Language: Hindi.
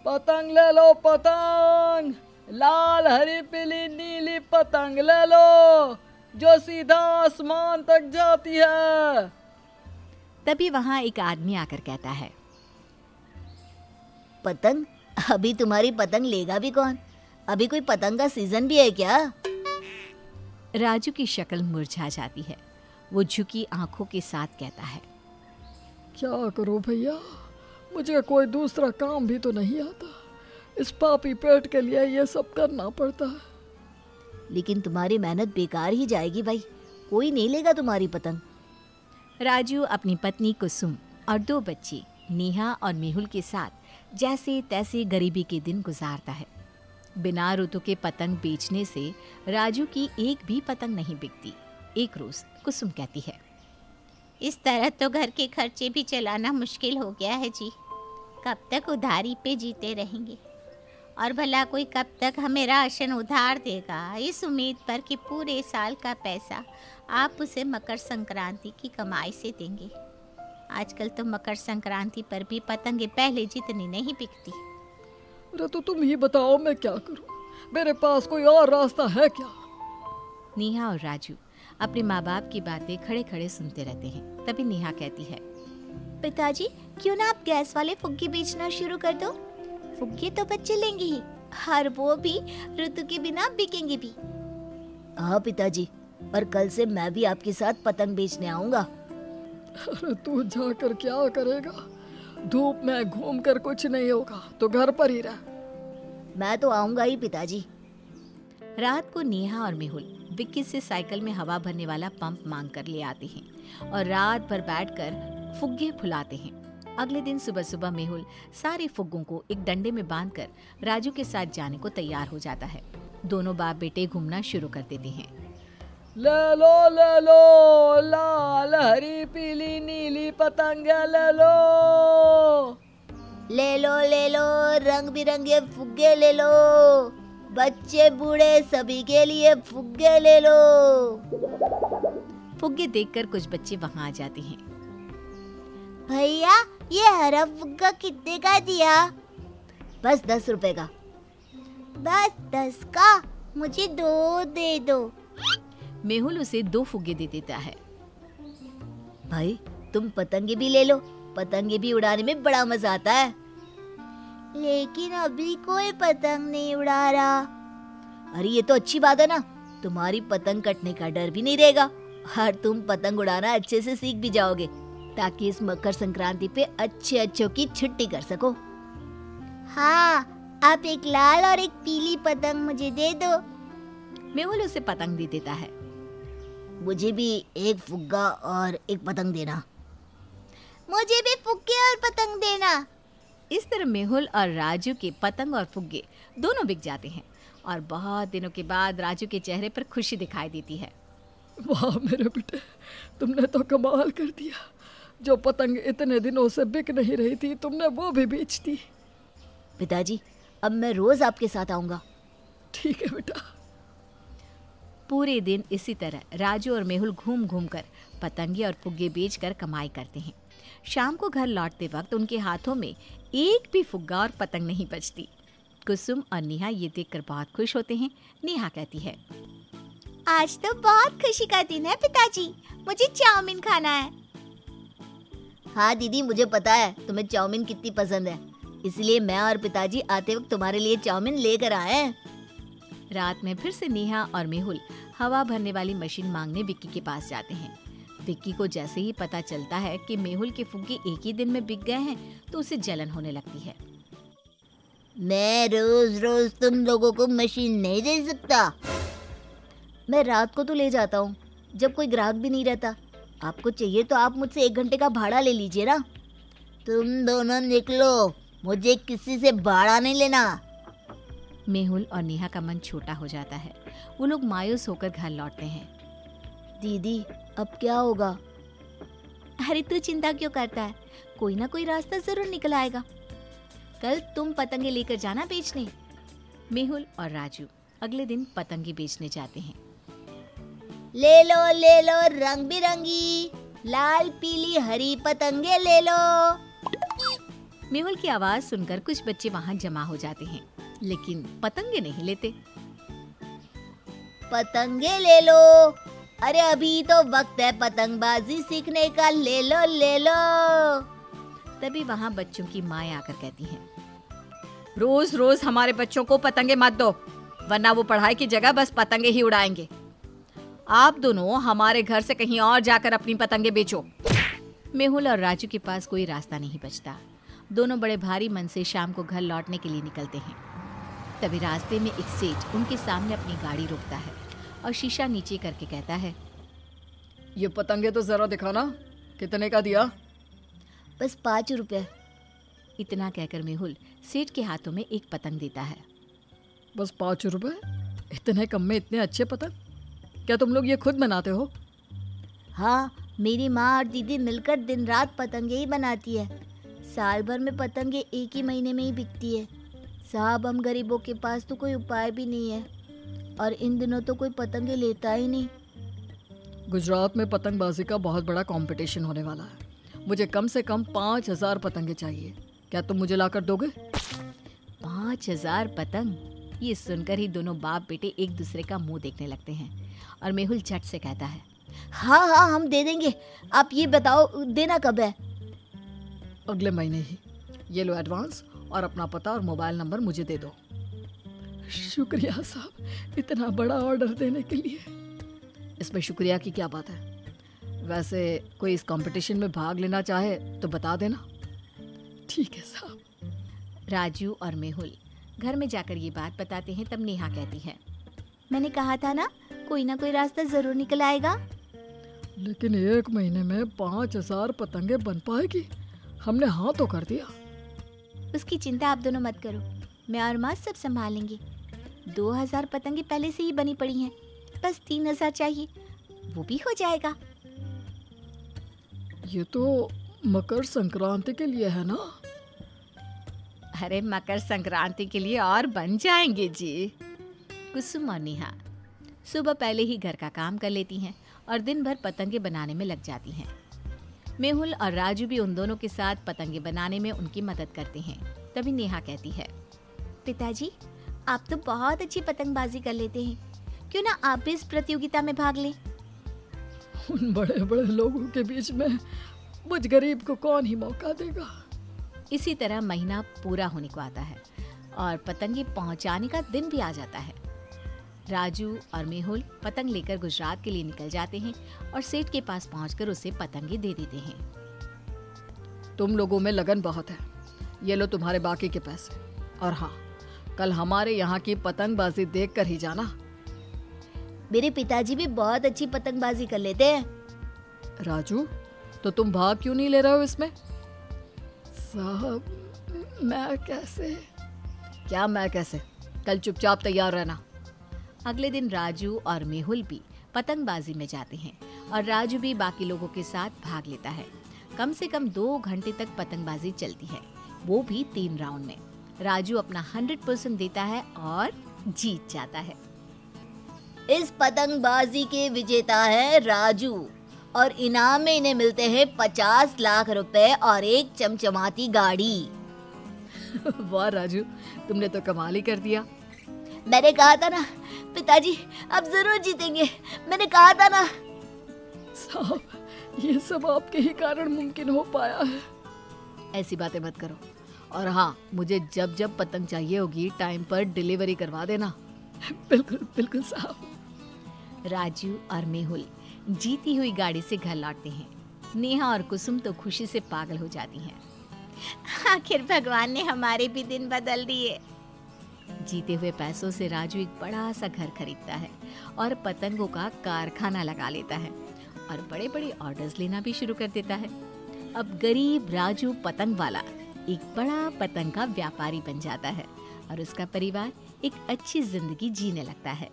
पतंग ले लो पतंग, लाल हरी पीली नीली पतंग ले लो जो सीधा आसमान तक जाती है। तभी वहां एक आदमी आकर कहता है, पतंग? अभी तुम्हारी पतंग लेगा भी कौन? अभी कोई पतंग का सीजन भी है क्या? राजू की शक्ल मुरझा जाती है। वो झुकी आंखों के साथ कहता है, क्या करूं भैया, मुझे कोई दूसरा काम भी तो नहीं आता। इस पापी पेट के लिए ये सब करना पड़ता है। लेकिन तुम्हारी मेहनत बेकार ही जाएगी भाई, कोई नहीं लेगा तुम्हारी पतंग। राजू अपनी पत्नी कुसुम और 2 बच्चे नेहा और मेहुल के साथ जैसे तैसे गरीबी के दिन गुजारता है। बिना ऋतु के पतंग बेचने से राजू की एक भी पतंग नहीं बिकती। एक रोज कुसुम कहती है, इस तरह तो घर के खर्चे भी चलाना मुश्किल हो गया है जी। कब तक उधारी पे जीते रहेंगे, और भला कोई कब तक हमें राशन उधार देगा, इस उम्मीद पर कि पूरे साल का पैसा आप उसे मकर संक्रांति की कमाई से देंगे। आजकल तो मकर संक्रांति पर भी पतंगे पहले जितनी नहीं बिकती। अरे तो तुम ही बताओ मैं क्या करूं, मेरे पास कोई और रास्ता है क्या? नेहा और राजू अपने माँ बाप की बातें खड़े खड़े सुनते रहते हैं। तभी नेहा कहती है, पिताजी क्यों ना आप गैस वाले फुग्गे बेचना शुरू कर दो। फुग्गे तो बच्चे लेंगे ही, और वो भी ऋतु के बिना बिकेंगे भी। हाँ पिताजी, और कल से मैं भी आपके साथ पतंग बेचने आऊंगा। अरे तू जाकर क्या करेगा, धूप में घूमकर कुछ नहीं होगा, तो घर पर ही रह। मैं तो आऊंगा ही पिताजी। रात को नेहा और मेहुल विक्की से साइकिल में हवा भरने वाला पंप मांग कर ले आते हैं और रात भर बैठकर फुग्गे फुलाते हैं। अगले दिन सुबह सुबह मेहुल सारे फुग्गों को एक डंडे में बांधकर राजू के साथ जाने को तैयार हो जाता है। दोनों बाप बेटे घूमना शुरू कर देते हैं। ले लो लाल हरी पीली नीली पतंगे ले लो रंग बिरंगे फुग्गे ले लो, बच्चे बूढ़े सभी के लिए फुग्गे ले लो। फुग्गे देखकर कुछ बच्चे वहां आ जाते हैं। भैया ये हरा फुग्गा कितने का दिया? बस 10 रुपए का। बस 10 का? मुझे 2 दे दो। मेहुल उसे 2 फुग्गे दे देता है। भाई तुम पतंगे भी ले लो, पतंगे भी उड़ाने में बड़ा मजा आता है। लेकिन अभी कोई पतंग नहीं उड़ा रहा। अरे ये तो अच्छी बात है ना, तुम्हारी पतंग कटने का डर भी नहीं रहेगा और तुम पतंग उड़ाना अच्छे से सीख भी जाओगे, ताकि इस मकर संक्रांति पे अच्छों की छुट्टी कर सको। हाँ, आप एक लाल और एक पीली पतंग मुझे दे दो। मेहुल उसे पतंग दे देता है। मुझे भी एक फुग्गा और एक पतंग देना। मुझे भी फुग्गे और पतंग देना। इस तरह मेहुल और राजू के पतंग और फुग्गे दोनों बिक जाते हैं और बहुत दिनों के बाद राजू के चेहरे पर खुशी दिखाई देती है। वाह मेरे बेटे, तुमने तो कमाल कर दिया। जो पतंग इतने दिनों से बिक नहीं रही थी, तुमने वो भी बेच दी। पिताजी अब मैं रोज आपके साथ आऊंगा। ठीक है बेटा। पूरे दिन इसी तरह राजू और मेहुल घूम घूम कर पतंगे और फुग्गे बेचकर कमाई करते हैं। शाम को घर लौटते वक्त उनके हाथों में एक भी फुग्गा और पतंग नहीं बचती। कुसुम और नेहा ये देखकर बहुत खुश होते हैं। नेहा कहती है, आज तो बहुत खुशी का दिन है पिताजी, मुझे चाउमीन खाना है। हाँ दीदी, मुझे पता है तुम्हें चाउमीन कितनी पसंद है, इसलिए मैं और पिताजी आते वक्त तुम्हारे लिए चाउमीन लेकर आए हैं। रात में फिर से नेहा और मेहुल हवा भरने वाली मशीन मांगने विक्की के पास जाते हैं। विक्की को जैसे ही पता चलता है कि मेहुल के फुग्गे एक ही दिन में बिक गए हैं, तो उसे जलन होने लगती है। मैं रोज रोज तुम लोगों को मशीन नहीं दे सकता। मैं रात को तो ले जाता हूँ, जब कोई ग्राहक भी नहीं रहता। आपको चाहिए तो आप मुझसे 1 घंटे का भाड़ा ले लीजिए ना। तुम दोनों निकलो, मुझे किसी से भाड़ा नहीं लेना। मेहुल और नेहा का मन छोटा हो जाता है। वो लोग मायूस होकर घर लौटते हैं। दीदी अब क्या होगा? अरे तू चिंता क्यों करता है, कोई ना कोई रास्ता जरूर निकल आएगा। कल तुम पतंगे लेकर जाना बेचने। मेहुल और राजू अगले दिन पतंगे बेचने जाते हैं। ले लो रंग बिरंगी लाल पीली हरी पतंगे ले लो। मेहुल की आवाज सुनकर कुछ बच्चे वहाँ जमा हो जाते हैं, लेकिन पतंगे नहीं लेते। पतंगे ले लो, अरे अभी तो वक्त है पतंगबाजी सीखने का, ले लो ले लो। तभी वहाँ बच्चों की माएं आकर कहती हैं, रोज रोज हमारे बच्चों को पतंगे मत दो, वरना वो पढ़ाई की जगह बस पतंगे ही उड़ाएंगे। आप दोनों हमारे घर से कहीं और जाकर अपनी पतंगे बेचो। मेहुल और राजू के पास कोई रास्ता नहीं बचता। दोनों बड़े भारी मन से शाम को घर लौटने के लिए निकलते हैं। तभी रास्ते में एक सेठ उनके सामने अपनी गाड़ी रोकता है और शीशा नीचे करके कहता है, ये पतंगे तो जरा दिखाना, कितने का दिया? बस 5 रुपए। इतना कहकर मेहुल सेठ के हाथों में एक पतंग देता है। बस 5 रुपए? इतने कम में इतने अच्छे पतंग? क्या तुम लोग ये खुद बनाते हो? हाँ, मेरी माँ और दीदी मिलकर दिन रात पतंगे ही बनाती है। साल भर में पतंगे एक ही महीने में ही बिकती है। साहब, हम गरीबों के पास तो कोई उपाय भी नहीं है, और इन दिनों तो कोई पतंगे लेता ही नहीं। गुजरात में पतंगबाजी का बहुत बड़ा कंपटीशन होने वाला है। मुझे कम से कम 5,000 पतंगे चाहिए। क्या तुम मुझे लाकर दोगे? 5,000 पतंग? ये सुनकर ही दोनों बाप बेटे एक दूसरे का मुंह देखने लगते हैं और मेहुल झट से कहता है, हाँ हाँ, हम दे देंगे। आप ये बताओ, देना कब है? अगले महीने ही। ये लो एडवांस, और अपना पता और मोबाइल नंबर मुझे दे दो। शुक्रिया साहब, इतना बड़ा ऑर्डर देने के लिए। इसमें शुक्रिया की क्या बात है? वैसे कोई इस कंपटीशन में भाग लेना चाहे तो बता देना। ठीक है साहब। राजू और मेहुल घर में जाकर ये बात बताते हैं। तब नेहा कहती है, मैंने कहा था ना, कोई ना कोई रास्ता जरूर निकल आएगा। लेकिन 1 महीने में 5,000 पतंगे बन पाएगी? हमने हाँ तो कर दिया। उसकी चिंता आप दोनों मत करो, मैं और माँ सब संभाल लेंगे। 2,000 पतंगे पहले से ही बनी पड़ी हैं, बस 3,000 चाहिए, वो भी हो जाएगा। ये तो मकर संक्रांति के लिए है ना? अरे मकर संक्रांति के लिए और बन जाएंगे जी। कुसुम और नेहा सुबह पहले ही घर का काम कर लेती हैं और दिन भर पतंगे बनाने में लग जाती हैं। मेहुल और राजू भी उन दोनों के साथ पतंगे बनाने में उनकी मदद करते हैं। तभी नेहा कहती है, पिताजी, आप तो बहुत अच्छी पतंगबाजी कर लेते हैं, क्यों ना आप भी इस प्रतियोगिता में भाग लें? उन बड़े बड़े लोगों के बीच में मुझ गरीब को कौन ही मौका देगा? इसी तरह महीना पूरा होने को आता है और पतंगे पहुंचाने का दिन भी आ जाता है। राजू और मेहुल पतंग लेकर गुजरात के लिए निकल जाते हैं और सेठ के पास पहुंचकर उसे पतंगे दे देते हैं। तुम लोगों में लगन बहुत है, ये लो तुम्हारे बाकी के पैसे। और हाँ, कल हमारे यहाँ की पतंगबाजी देख कर ही जाना। मेरे पिताजी भी बहुत अच्छी पतंगबाजी कर लेते हैं। राजू, तो तुम भाग क्यों नहीं ले रहे हो इसमें? साहब, मैं कैसे? क्या मैं कैसे? कल चुपचाप तैयार रहना। अगले दिन राजू और मेहुल भी पतंगबाजी में जाते हैं और राजू भी बाकी लोगों के साथ भाग लेता है। कम से कम 2 घंटे तक पतंगबाजी चलती है, वो भी 3 राउंड में। राजू अपना 100% देता है और जीत जाता है। इस पतंगबाजी के विजेता है राजू, और इनाम में इन्हें मिलते हैं 50 लाख रुपए और एक चमचमाती गाड़ी। वाह राजू, तुमने तो कमाल ही कर दिया। मैंने कहा था ना पिताजी, आप जरूर जीतेंगे, मैंने कहा था ना। साहब, ये सब आपके ही कारण मुमकिन हो पाया है। ऐसी बातें मत करो। और हाँ, मुझे जब जब पतंग चाहिए होगी टाइम पर डिलीवरी करवा देना। बिल्कुल बिल्कुल साहब। राजू और मेहुल जीती हुई गाड़ी से घर लौटते हैं। नेहा और कुसुम तो खुशी से पागल हो जाती हैं। आखिर भगवान ने हमारे भी दिन बदल दिए। जीते हुए पैसों से राजू एक बड़ा सा घर खरीदता है और पतंगों का कारखाना लगा लेता है और बड़े बड़े ऑर्डर्स लेना भी शुरू कर देता है। अब गरीब राजू पतंग वाला एक बड़ा पतंग का व्यापारी बन जाता है और उसका परिवार एक अच्छी जिंदगी जीने लगता है।